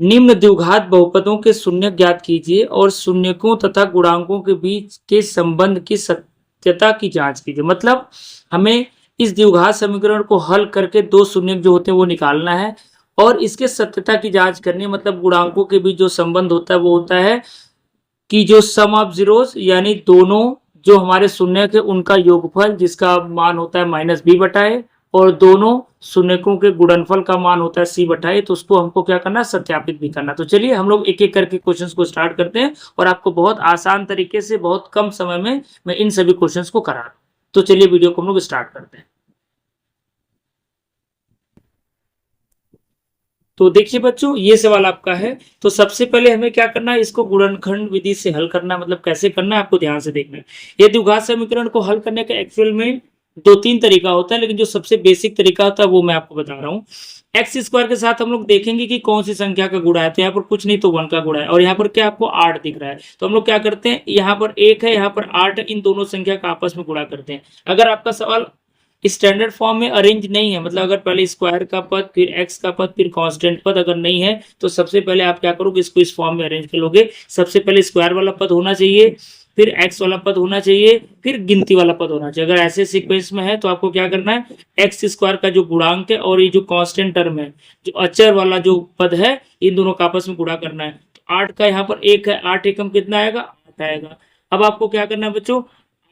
निम्न द्विघात बहुपदों के शून्यक ज्ञात कीजिए और शून्यकों तथा गुणांकों के बीच के संबंध की सत्यता की जांच कीजिए। मतलब हमें इस द्विघात समीकरण को हल करके दो शून्यक जो होते हैं वो निकालना है और इसके सत्यता की जांच करनी है। मतलब गुणांकों के बीच जो संबंध होता है वो होता है कि जो सम ऑफ जीरोस यानी दोनों जो हमारे शून्यक है उनका योगफल जिसका मान होता है माइनस बी बटाए और दोनों शून्यकों के गुणनफल का मान होता है सी बटाए, तो उसको हमको क्या करना है, सत्यापित भी करना। तो चलिए हम लोग एक एक करके क्वेश्चंस को स्टार्ट करते हैं और आपको बहुत आसान तरीके से बहुत कम समय में मैं इन सभी क्वेश्चंस को करा रहा हूं। तो चलिए वीडियो को हम लोग स्टार्ट करते हैं। तो देखिए बच्चों, ये सवाल आपका है। तो सबसे पहले हमें क्या करना है, इसको गुणनखंड विधि से हल करना है। मतलब कैसे करना है आपको ध्यान से देखना है। ये द्विघात समीकरण को हल करने का एक्चुअल में दो तीन तरीका होता है, लेकिन जो सबसे बेसिक तरीका होता है वो मैं आपको बता रहा हूँ। एक्स स्क्वायर के साथ हम लोग देखेंगे कि कौन सी संख्या का गुणा है। तो यहाँ पर कुछ नहीं तो 1 का गुणा है और यहाँ पर क्या आपको 8 दिख रहा है। तो हम लोग क्या करते हैं, यहाँ पर 1 है यहाँ पर 8 है, इन दोनों संख्या का आपस में गुणा करते हैं। अगर आपका सवाल स्टैंडर्ड फॉर्म में अरेंज नहीं है, मतलब अगर पहले स्क्वायर का पद फिर एक्स का पद फिर कांस्टेंट पद अगर नहीं है, तो सबसे पहले आप क्या करोगे, इसको इस फॉर्म में अरेंज कर लोगे। सबसे पहले स्क्वायर वाला पद होना चाहिए, फिर एक्स वाला पद होना चाहिए, फिर गिनती वाला पद होना चाहिए। अगर ऐसे सीक्वेंस में है तो आपको क्या करना है, एक्स स्क्वायर का जो गुणांक है और ये जो कांस्टेंट टर्म है, जो अचर वाला जो पद है, इन दोनों का आपस में गुणा करना है। तो 8 का यहाँ पर 1 है, 8 एकम कितना आएगा, 8 आएगा। अब आपको क्या करना है बच्चों,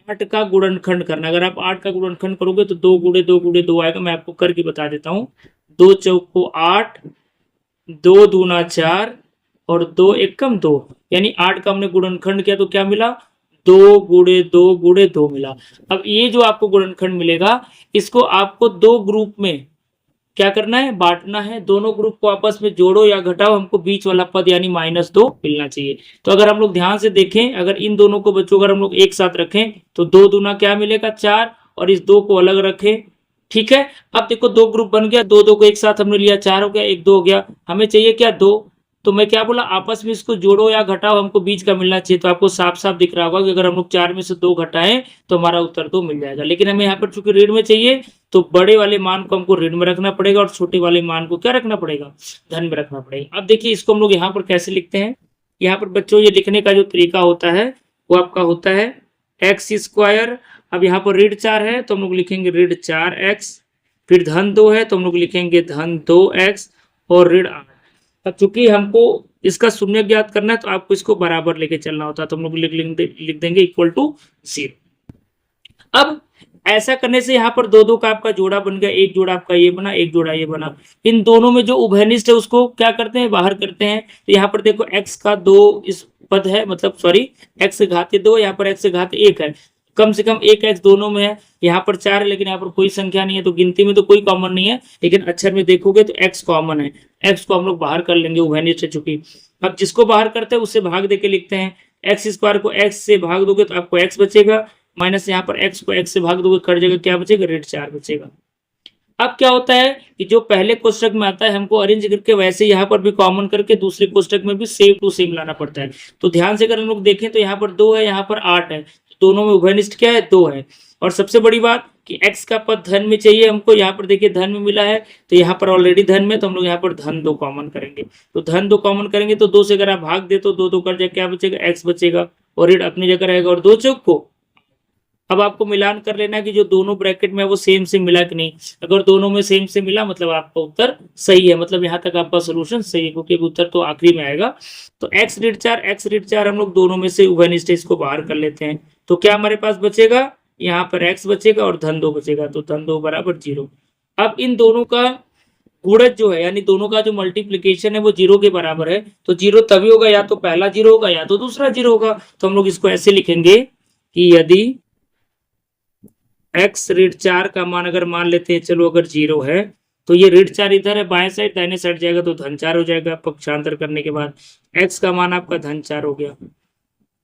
8 का गुणनखंड करना। अगर आप 8 का गुणनखंड करोगे तो 2 गुणे 2 गुणे 2 आएगा। मैं आपको करके बता देता हूँ। 2 चौको 8, 2 दूना 4 और 2 एकम 2, यानी 8 का हमने गुणनखंड किया तो क्या मिला, 2 गुणे 2 गुणे 2 मिला। अब ये जो आपको गुणनखंड मिलेगा, इसको आपको दो ग्रुप में क्या करना है, बांटना है। दोनों ग्रुप को आपस में जोड़ो या घटाओ, हमको बीच वाला पद यानी -2 मिलना चाहिए। तो अगर हम लोग ध्यान से देखें, अगर इन दोनों को बच्चों अगर हम लोग एक साथ रखें तो 2 दूना क्या मिलेगा, 4, और इस 2 को अलग रखें। ठीक है, अब देखो दो ग्रुप बन गया, 2 2 को एक साथ हमने लिया, 4 हो गया, 1 2 हो गया। हमें चाहिए क्या, 2। तो मैं क्या बोला, आपस में इसको जोड़ो या घटाओ, हमको बीच का मिलना चाहिए। तो आपको साफ साफ दिख रहा होगा कि अगर हम लोग 4 में से 2 घटाएं तो हमारा उत्तर 2 मिल जाएगा। लेकिन हमें यहाँ पर चूंकि ऋण में चाहिए तो बड़े वाले मान को हमको ऋण में रखना पड़ेगा और छोटे वाले मान को क्या रखना पड़ेगा, धन में रखना पड़ेगा। अब देखिए इसको हम लोग यहाँ पर कैसे लिखते हैं। यहाँ पर बच्चों ये लिखने का जो तरीका होता है वो आपका होता है एक्स स्क्वायर। अब यहाँ पर ऋण 4 है तो हम लोग लिखेंगे ऋण 4x, फिर धन 2 है तो हम लोग लिखेंगे धन 2x और ऋण 8। अब चूंकि हमको इसका शून्य ज्ञात करना है तो आपको इसको बराबर लेके चलना होता है, तो हम लोग लिख देंगे इक्वल टू 0। अब ऐसा करने से यहाँ पर दो दो का आपका जोड़ा बन गया, एक जोड़ा आपका ये बना, एक जोड़ा ये बना। इन दोनों में जो उभयनिष्ठ है उसको क्या करते हैं, बाहर करते हैं। तो यहाँ पर देखो x का 2 इस पद है, मतलब सॉरी x घातीय 2, यहाँ पर x घातीय 1 है। कम से कम एक x दोनों में है। यहाँ पर 4 है लेकिन यहाँ पर कोई संख्या नहीं है, तो गिनती में तो कोई कॉमन नहीं है, लेकिन अक्षर में देखोगे तो x कॉमन है। x को हम लोग बाहर कर लेंगे उभयनिष्ठ है चूंकि। अब जिसको बाहर करते हैं उससे भाग देके लिखते हैं। एक्स स्क्वायर को x से भाग दोगे तो आपको x बचेगा, माइनस यहाँ पर x को x से भाग दोगे कट जाएगा, क्या बचेगा, ऋण 4 बचेगा। अब क्या होता है कि जो पहले कोष्टक में आता है हमको अरेंज करके वैसे यहाँ पर भी कॉमन करके दूसरे कोष्टक में भी सेम टू सेम लाना पड़ता है। तो ध्यान से अगर हम लोग देखें तो यहाँ पर 2 है, यहाँ पर 8 है, दोनों में उभयनिष्ठ क्या है, 2 है। और सबसे बड़ी बात कि x का पद धन में चाहिए हमको, यहाँ पर देखिए धन में मिला है, तो यहाँ पर ऑलरेडी धन में, तो हम लोग यहाँ पर धन 2 कॉमन करेंगे। तो धन 2 कॉमन करेंगे तो 2 से अगर आप भाग दे तो 2 2 कट जाए, क्या बचेगा, x बचेगा और ऋण अपनी जगह रहेगा और 2 चौक को। अब आपको मिलान कर लेना है कि जो दोनों ब्रैकेट में वो सेम से मिला कि नहीं। अगर दोनों में सेम से मिला मतलब आपका उत्तर सही है, मतलब यहाँ तक आपका सोल्यूशन सही है, क्योंकि उत्तर तो आखिरी में आएगा। तो x ऋण 4 हम लोग दोनों में से उभयनिष्ठ इसको बाहर कर लेते हैं। तो क्या हमारे पास बचेगा, यहाँ पर x बचेगा और धन 2 बचेगा, तो धन 2 बराबर 0। अब इन दोनों का गुणज जो है यानी दोनों का जो मल्टीप्लीकेशन है वो 0 के बराबर है। तो 0 तभी होगा या तो पहला 0 होगा या तो दूसरा 0 होगा। तो हम लोग इसको ऐसे लिखेंगे कि यदि x ऋण 4 का मान अगर मान लेते हैं, चलो अगर 0 है तो ये ऋण 4 इधर है, बाएं साइड दाहिने साइड जाएगा तो धन 4 हो जाएगा। पक्षांतर करने के बाद x का मान आपका धन 4 हो गया।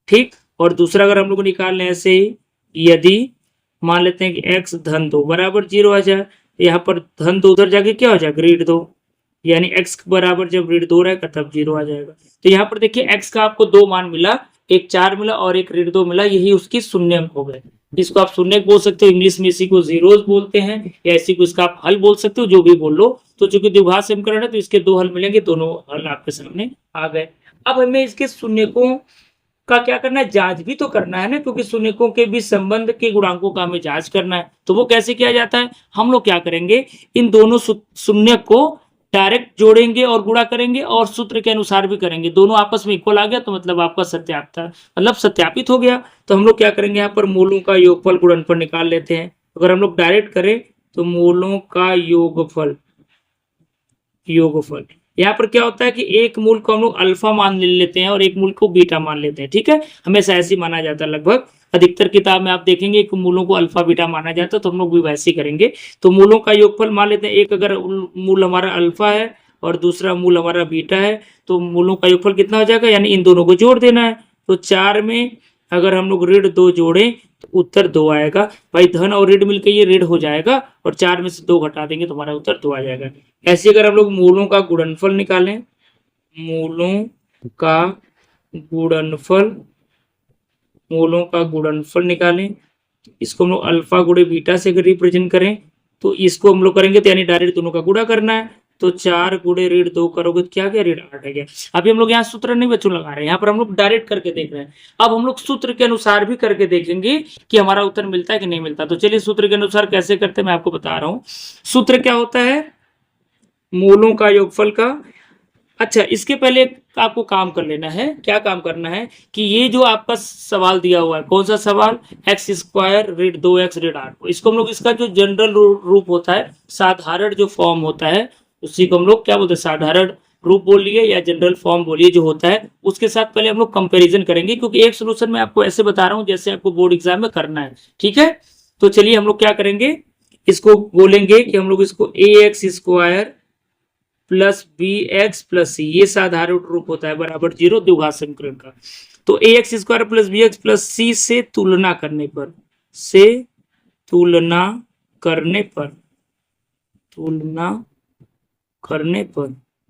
ठीक, और दूसरा अगर हम लोग निकाल लें ऐसे ही, यदि मान लेते हैं कि x धन 2 बराबर 0 आ जाए, यहाँ पर धन 2 उधर जाके क्या हो जाएगा, ऋण 2, यानी x बराबर जब ऋण 2 रहेगा तब 0 आ जाएगा। तो यहाँ पर देखिए x का आपको 2 मान मिला, एक 4 मिला और एक ऋण 2 मिला, यही उसकी शून्य अंक हो गए। इसको आप शून्य बोल सकते हो, इंग्लिश में इसी को जीरोस बोलते हैं, या इसी को इसका आप हल बोल सकते हो, जो भी बोल लो। तो चूंकि द्विघात समीकरण है तो इसके दो हल मिलेंगे, दोनों हल आपके सामने आ गए। अब हमें इसके शून्यकों का क्या करना है, जांच भी तो करना है ना, क्योंकि शून्यकों के बीच संबंध के गुणांकों का हमें जांच करना है। तो वो कैसे किया जाता है, हम लोग क्या करेंगे, इन दोनों शून्य को डायरेक्ट जोड़ेंगे और गुणा करेंगे और सूत्र के अनुसार भी करेंगे। दोनों आपस में इक्वल आ गया तो मतलब आपका सत्यापित हो गया। तो हम लोग क्या करेंगे, यहाँ पर मूलों का योगफल गुणनफल निकाल लेते हैं। अगर हम लोग डायरेक्ट करें तो मूलों का योगफल यहाँ पर क्या होता है कि एक मूल को हम लोग अल्फा मान ले लेते हैं और एक मूल को बीटा मान लेते हैं। ठीक है, हमेशा ऐसे ही माना जाता है, लगभग अधिकतर किताब में आप देखेंगे कि मूलों को अल्फा बीटा माना जाता है, तो हम लोग भी वैसे ही करेंगे। तो मूलों का योगफल मान लेते हैं, एक अगर मूल हमारा अल्फा है और दूसरा मूल हमारा बीटा है, तो मूलों का योगफल कितना हो जाएगा, यानी इन दोनों को जोड़ देना है। तो 4 में अगर हम लोग ऋण 2 जोड़ें तो उत्तर 2 आएगा। भाई धन और ऋण मिलकर ये ऋण हो जाएगा और 4 में से 2 घटा देंगे तो हमारा उत्तर 2 आ जाएगा। ऐसे अगर हम लोग मूलों का गुणनफल निकालें, मूलों का गुणनफल निकालें, इसको हम लोग अल्फा गुणे बीटा से अगर रिप्रेजेंट करें तो इसको हम लोग करेंगे तो यानी डायरेक्ट दोनों का गुणा करना है। तो 4 गुणे ऋण 2 करोगे तो क्या गया, ऋण 8 है गया। अभी हम लोग यहाँ सूत्र नहीं बच्चों लगा रहे हैं, यहाँ पर हम लोग डायरेक्ट करके देख रहे हैं। अब हम लोग सूत्र के अनुसार भी करके देखेंगे कि हमारा उत्तर मिलता है कि नहीं मिलता। तो चलिए सूत्र के अनुसार कैसे करते हैं मैं आपको बता रहा हूँ। सूत्र क्या होता है, मूलों का योगफल का। अच्छा, इसके पहले आपको काम कर लेना है। क्या काम करना है कि ये जो आपका सवाल दिया हुआ है, कौन सा सवाल, एक्स स्क्वायर ऋण 2x ऋण 8, इसको हम लोग इसका जो जनरल रूप होता है, साधारण जो फॉर्म होता है, उसी को हम लोग क्या बोलते हैं, साधारण रूप बोलिए या जनरल फॉर्म बोलिए जो होता है, उसके साथ पहले हम लोग कंपेरिजन करेंगे, क्योंकि एक सोल्यूशन मैं आपको ऐसे बता रहा हूं जैसे आपको बोर्ड एग्जाम में करना है। ठीक है, तो चलिए हम लोग क्या करेंगे, इसको बोलेंगे कि हम लोग इसको ax square plus B X plus C, ये साधारण रूप होता है, बराबर 0 द्विघात समीकरण का। तो ax square plus B X plus C से तुलना करने पर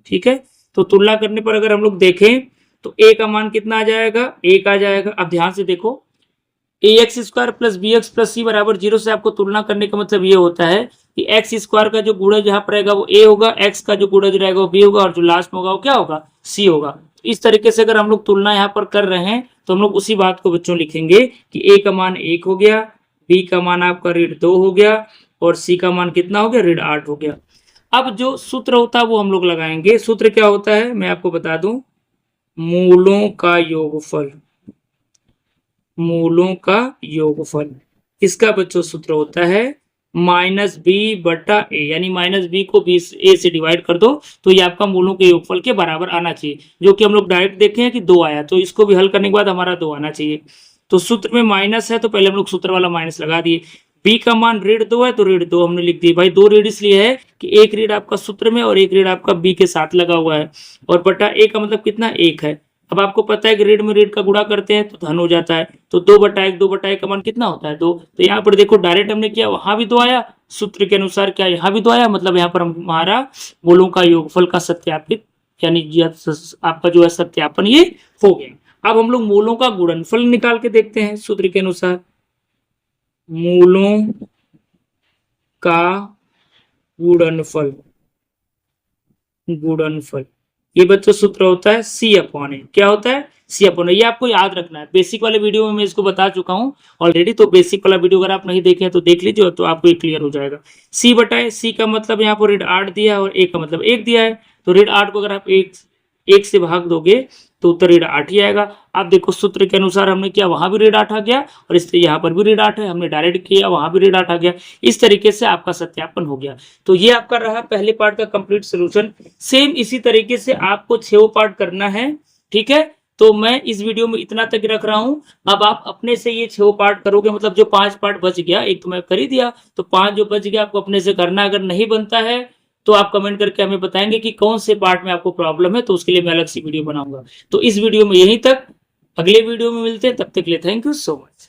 ठीक है, तो तुलना करने पर अगर हम लोग देखें तो a का मान कितना आ जाएगा, 1 आ जाएगा। अब ध्यान से देखो, ax square plus B X plus C बराबर 0 से आपको तुलना करने का मतलब ये होता है कि एक्स स्क्वायर का जो गुणज यहाँ पर रहेगा वो a होगा, एक्स का जो गुणज रहेगा वो b होगा और जो लास्ट में होगा वो क्या होगा, c होगा। इस तरीके से अगर हम लोग तुलना यहाँ पर कर रहे हैं तो हम लोग उसी बात को बच्चों लिखेंगे कि a का मान 1 हो गया, b का मान आपका ऋण 2 हो गया और c का मान कितना हो गया, ऋण 8 हो गया। अब जो सूत्र होता है वो हम लोग लगाएंगे। सूत्र क्या होता है मैं आपको बता दूं, मूलों का योगफल। इसका बच्चों सूत्र होता है माइनस बी बटा ए, यानी माइनस बी को बी ए से डिवाइड कर दो तो ये आपका मूलों के योगफल के बराबर आना चाहिए, जो कि हम लोग डायरेक्ट देखे हैं कि 2 आया, तो इसको भी हल करने के बाद हमारा 2 आना चाहिए। तो सूत्र में माइनस है तो पहले हम लोग सूत्र वाला माइनस लगा दिए। बी का मान ऋण 2 है तो ऋण 2 हमने लिख दिए। भाई 2 ऋण इसलिए है कि एक ऋण आपका सूत्र में और एक ऋण आपका बी के साथ लगा हुआ है, और बटा ए का मतलब कितना, 1 है। अब आपको पता है कि ऋण में ऋण का गुणा करते हैं तो धन हो जाता है, तो 2 बटा 1 का मान कितना होता है, 2। तो यहाँ पर देखो डायरेक्ट हमने किया, वहां भी 2 आया, सूत्र के अनुसार क्या यहाँ भी 2 आया, मतलब यहाँ पर हमारा मूलों का योगफल का सत्यापित यानी आपका जो है सत्यापन ये हो गया। अब हम लोग मूलों का गुणनफल निकाल के देखते हैं सूत्र के अनुसार। मूलों का गुणनफल ये बच्चों सूत्र होता है C/A। क्या होता है, C/A। ये आपको याद रखना है, बेसिक वाले वीडियो में मैं इसको बता चुका हूं ऑलरेडी, तो बेसिक वाला वीडियो अगर आप नहीं देखे तो देख लीजिए तो आपको ये क्लियर हो जाएगा। C/A का मतलब यहाँ पर ऋण 8 दिया है और A का मतलब 1 दिया है, तो ऋण 8 को अगर आप 1 से भाग दोगे तो उत्तर ऋण 8 ही आएगा। आप देखो सूत्र के अनुसार हमने किया, वहां भी ऋण 8 आ गया और इसलिए यहाँ पर भी ऋण 8 है, हमने डायरेक्ट किया वहां भी ऋण 8 आ गया। इस तरीके से आपका सत्यापन हो गया। तो ये आपका रहा पहले पार्ट का कंप्लीट सोल्यूशन। सेम इसी तरीके से आपको 6 पार्ट करना है। ठीक है, तो मैं इस वीडियो में इतना तक रख रहा हूं। अब आप अपने से ये 6 पार्ट करोगे, मतलब जो 5 पार्ट बच गया, एक तो मैं कर ही दिया, तो 5 जो बच गया आपको अपने से करना। अगर नहीं बनता है तो आप कमेंट करके हमें बताएंगे कि कौन से पार्ट में आपको प्रॉब्लम है, तो उसके लिए मैं अलग सी वीडियो बनाऊंगा। तो इस वीडियो में यहीं तक, अगले वीडियो में मिलते हैं, तब तक के लिए थैंक यू सो मच।